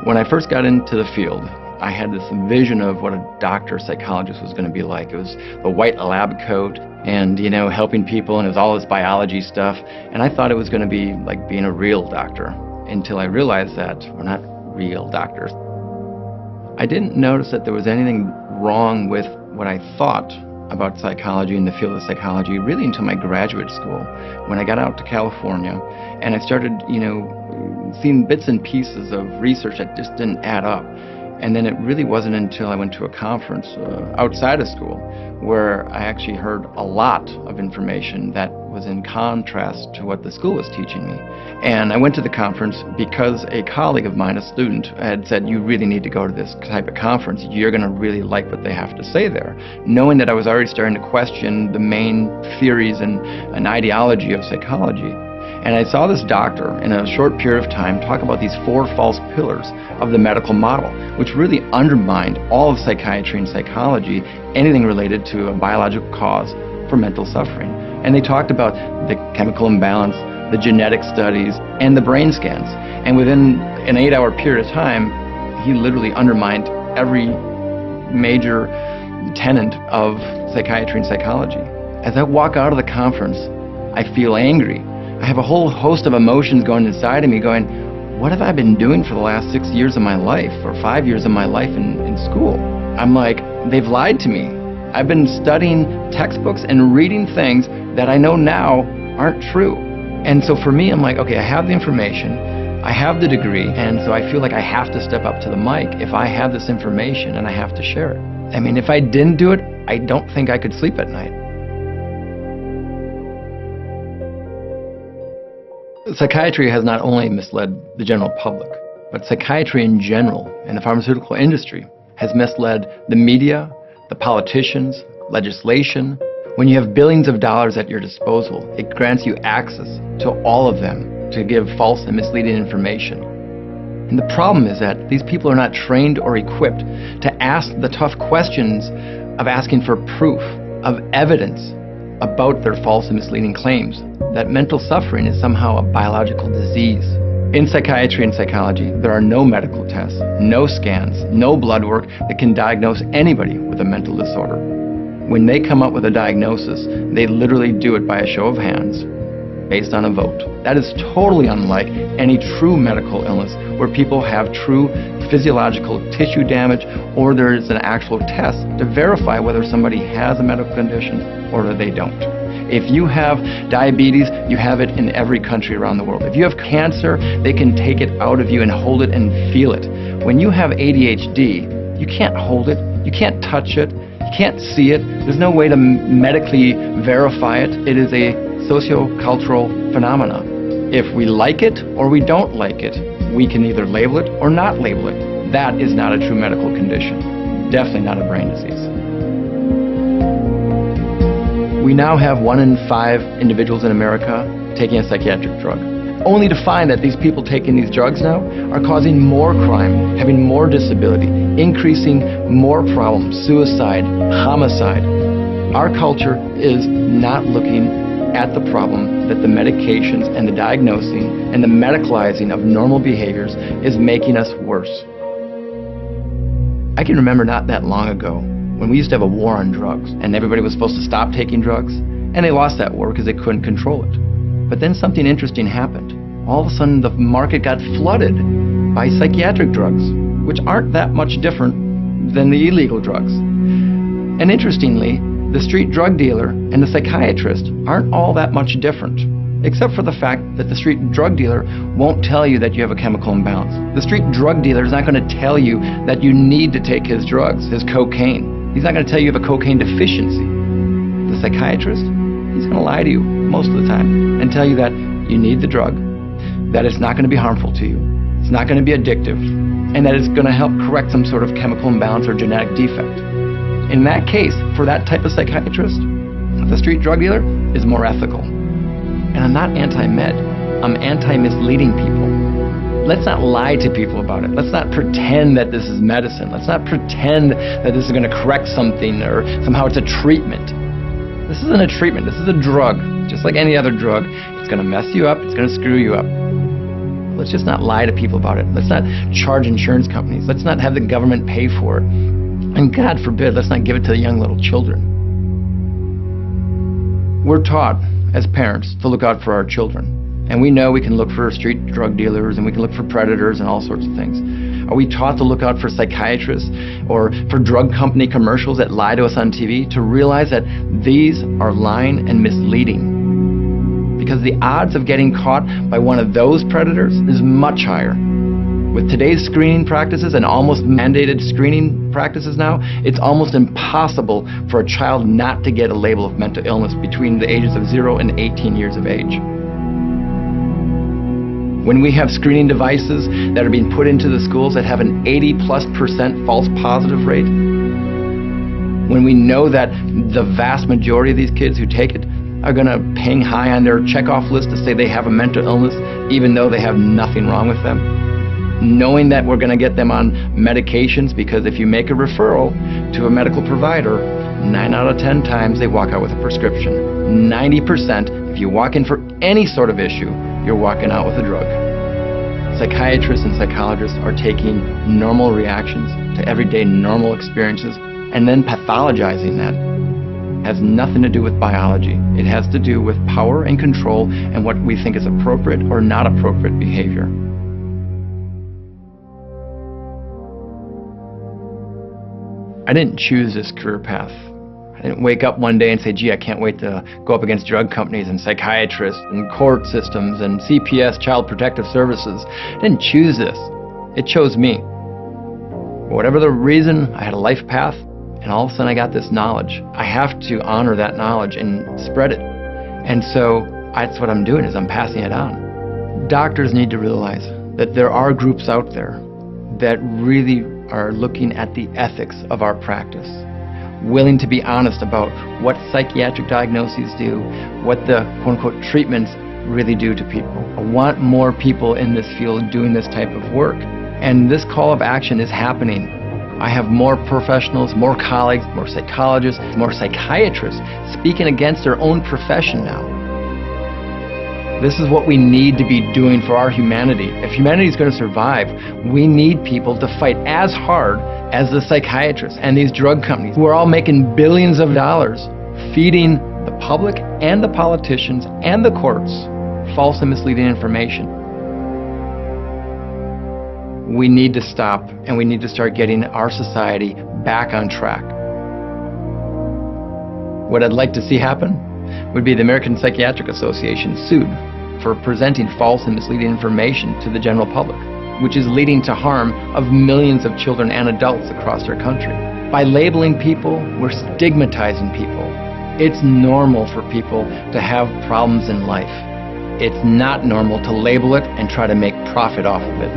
When I first got into the field, I had this vision of what a doctor psychologist was going to be like. It was the white lab coat and, helping people, and it was all this biology stuff. And I thought it was going to be like being a real doctor until I realized that we're not real doctors. I didn't notice that there was anything wrong with what I thought about psychology and the field of psychology really until my graduate school, when I got out to California and I started, seeing bits and pieces of research that just didn't add up. And then it really wasn't until I went to a conference outside of school where I actually heard a lot of information that was in contrast to what the school was teaching me. And I went to the conference because a colleague of mine, a student, had said, you really need to go to this type of conference. You're going to really like what they have to say there. Knowing that I was already starting to question the main theories and ideology of psychology. And I saw this doctor in a short period of time talk about these 4 false pillars of the medical model, which really undermined all of psychiatry and psychology, anything related to a biological cause for mental suffering. And they talked about the chemical imbalance, the genetic studies, and the brain scans. And within an 8-hour period of time, he literally undermined every major tenet of psychiatry and psychology. As I walk out of the conference, I feel angry. I have a whole host of emotions going inside of me going, what have I been doing for the last 6 years of my life or 5 years of my life in school? I'm like, they've lied to me. I've been studying textbooks and reading things that I know now aren't true. And so for me, I'm like, okay, I have the information, I have the degree, and so I feel like I have to step up to the mic if I have this information and I have to share it. I mean, if I didn't do it, I don't think I could sleep at night. Psychiatry has not only misled the general public, but psychiatry in general and the pharmaceutical industry has misled the media, the politicians, legislation. When you have billions of dollars at your disposal, it grants you access to all of them to give false and misleading information. And the problem is that these people are not trained or equipped to ask the tough questions of asking for proof, of evidence about their false and misleading claims that mental suffering is somehow a biological disease. In psychiatry and psychology, there are no medical tests, no scans, no blood work that can diagnose anybody with a mental disorder. When they come up with a diagnosis, they literally do it by a show of hands, based on a vote. That is totally unlike any true medical illness where people have true physiological tissue damage or there is an actual test to verify whether somebody has a medical condition or that they don't. If you have diabetes, you have it in every country around the world. If you have cancer, they can take it out of you and hold it and feel it. When you have ADHD, you can't hold it, you can't touch it, you can't see it. There's no way to medically verify it. It is a socio-cultural phenomena. If we like it or we don't like it, we can either label it or not label it. That is not a true medical condition. Definitely not a brain disease. We now have 1 in 5 individuals in America taking a psychiatric drug, only to find that these people taking these drugs now are causing more crime, having more disability, increasing more problems, suicide, homicide. Our culture is not looking at the problem that the medications and the diagnosing and the medicalizing of normal behaviors is making us worse. I can remember not that long ago when we used to have a war on drugs and everybody was supposed to stop taking drugs, and they lost that war because they couldn't control it. But then something interesting happened. All of a sudden the market got flooded by psychiatric drugs, which aren't that much different than the illegal drugs. And interestingly, the street drug dealer and the psychiatrist aren't all that much different, except for the fact that the street drug dealer won't tell you that you have a chemical imbalance. The street drug dealer is not going to tell you that you need to take his drugs, his cocaine. He's not going to tell you you have a cocaine deficiency. The psychiatrist, he's going to lie to you most of the time and tell you that you need the drug, that it's not going to be harmful to you, it's not going to be addictive, and that it's going to help correct some sort of chemical imbalance or genetic defect. In that case, for that type of psychiatrist, the street drug dealer is more ethical. And I'm not anti-med, I'm anti-misleading people. Let's not lie to people about it. Let's not pretend that this is medicine. Let's not pretend that this is going to correct something or somehow it's a treatment. This isn't a treatment, this is a drug. Just like any other drug, it's going to mess you up, it's going to screw you up. Let's just not lie to people about it. Let's not charge insurance companies. Let's not have the government pay for it. And God forbid, let's not give it to the young little children. We're taught as parents to look out for our children. And we know we can look for street drug dealers and we can look for predators and all sorts of things. Are we taught to look out for psychiatrists or for drug company commercials that lie to us on TV, to realize that these are lying and misleading? Because the odds of getting caught by one of those predators is much higher. With today's screening practices and almost mandated screening practices now, it's almost impossible for a child not to get a label of mental illness between the ages of 0 and 18 years of age. When we have screening devices that are being put into the schools that have an 80+% false positive rate, when we know that the vast majority of these kids who take it are going to ping high on their checkoff list to say they have a mental illness even though they have nothing wrong with them, knowing that we're going to get them on medications, because if you make a referral to a medical provider, 9 out of 10 times they walk out with a prescription. 90%, if you walk in for any sort of issue, you're walking out with a drug. Psychiatrists and psychologists are taking normal reactions to everyday normal experiences and then pathologizing that. It has nothing to do with biology. It has to do with power and control and what we think is appropriate or not appropriate behavior. I didn't choose this career path. I didn't wake up one day and say, gee, I can't wait to go up against drug companies and psychiatrists and court systems and CPS, Child Protective Services. I didn't choose this. It chose me. Whatever the reason, I had a life path, and all of a sudden I got this knowledge. I have to honor that knowledge and spread it. And so that's what I'm doing, is I'm passing it on. Doctors need to realize that there are groups out there that really are looking at the ethics of our practice, willing to be honest about what psychiatric diagnoses do, what the quote-unquote treatments really do to people. I want more people in this field doing this type of work, and this call of action is happening. I have more professionals, more colleagues, more psychologists, more psychiatrists speaking against their own profession now. This is what we need to be doing for our humanity. If humanity is going to survive, we need people to fight as hard as the psychiatrists and these drug companies who are all making billions of dollars feeding the public and the politicians and the courts false and misleading information. We need to stop, and we need to start getting our society back on track. What I'd like to see happen would be the American Psychiatric Association sued for presenting false and misleading information to the general public, which is leading to harm of millions of children and adults across our country. By labeling people, we're stigmatizing people. It's normal for people to have problems in life. It's not normal to label it and try to make profit off of it.